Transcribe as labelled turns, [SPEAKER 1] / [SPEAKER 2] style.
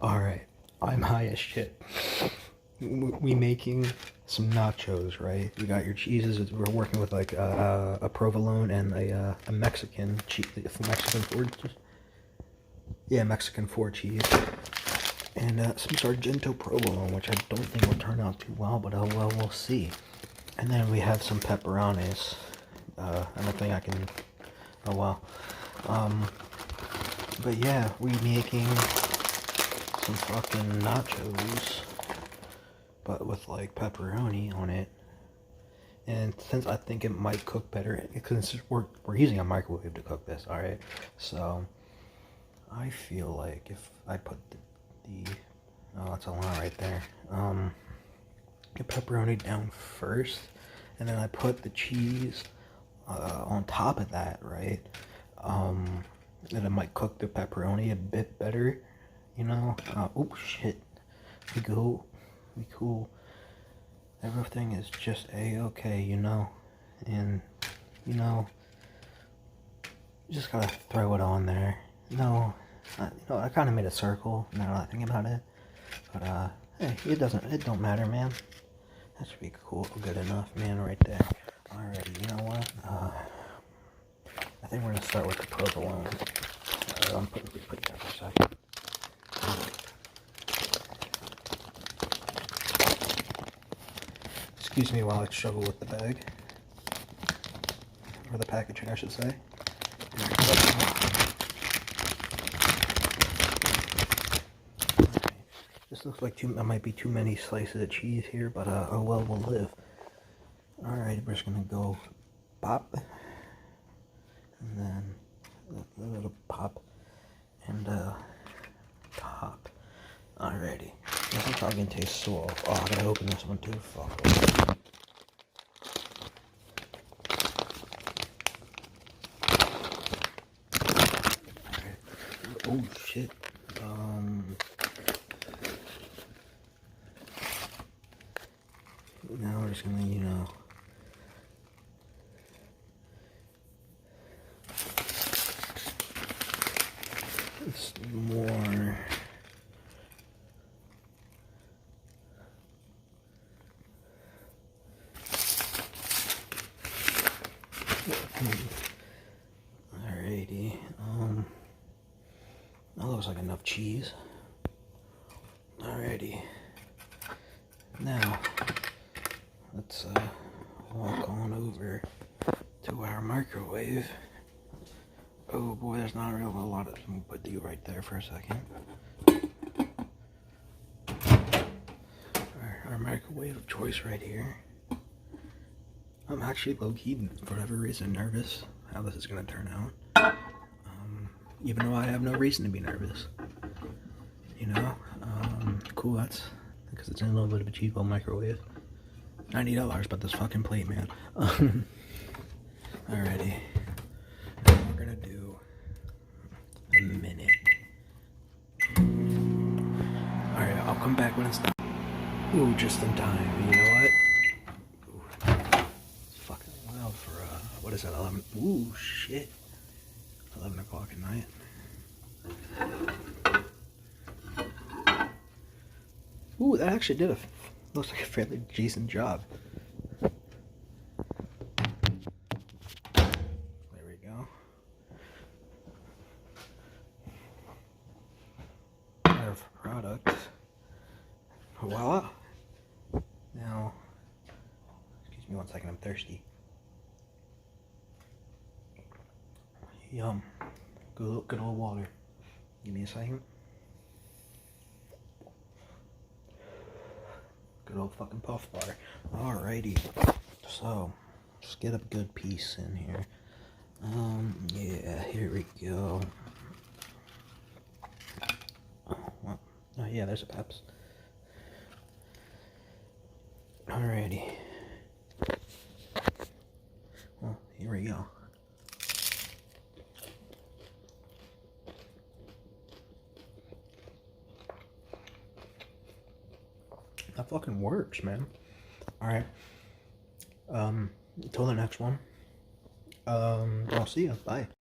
[SPEAKER 1] Alright, I'm high as shit. We making some nachos, right? We got your cheeses. We're working with like a provolone and a Mexican cheese, Mexican four, yeah, Mexican four cheese, and some Sargento provolone, which I don't think will turn out too well, but well, we'll see. And then we have some pepperonis. I don't think I can. Oh well. But yeah, we making some fucking nachos, but with like pepperoni on it. And since I think it might cook better, because we're using a microwave to cook this, all right. So I feel like if I put the oh, that's a lot right there. Get pepperoni down first, and then I put the cheese on top of that, right? And it might cook the pepperoni a bit better, you know. Oh shit, we cool. Everything is just a-okay, you know. And you know, you just gotta throw it on there. No, you know, I kind of made a circle now that I think about it, but hey, it don't matter, man. That should be cool, good enough, man, right there. Alrighty, you know what? I think we're gonna start with the provolone. I'm put that for a second. Excuse me while I struggle with the bag, or the packaging, I should say. This looks like there might be too many slices of cheese here, but oh well, we'll live. Alright, we're just gonna go pop, and then a little pop, and pop. Alrighty. This is probably gonna taste so off. Oh, I gotta open this one too. Fuck. Oh shit. Now we're just gonna, you know, it's more. Alrighty. That looks like enough cheese. Alrighty. Now let's walk on over to our microwave. Oh boy, there's not really a lot of. I'm gonna put you right there for a second. Our microwave of choice right here. I'm actually low-key, for whatever reason, nervous how this is gonna turn out. Even though I have no reason to be nervous. You know? Cool, that's because it's in a little bit of a cheapo microwave. $90, but this fucking plate, man. Alrighty. We're gonna do a minute. Alright, I'll come back when it's done. Ooh, just in time. You know what? Ooh, it's fucking loud for, what is that, 11? Ooh, shit. 11 o'clock at night. Ooh, that actually looks like a fairly decent job. There we go. Our product. Voila. Now, excuse me one second, I'm thirsty. Yum. Good old water. Give me a second. Good old fucking Puff Bar. Alrighty. So, just get a good piece in here. Yeah, here we go. Oh, yeah, there's a Peps. Alrighty. Well, here we go. That fucking works, man. Alright. Until the next one. I'll see you. Bye.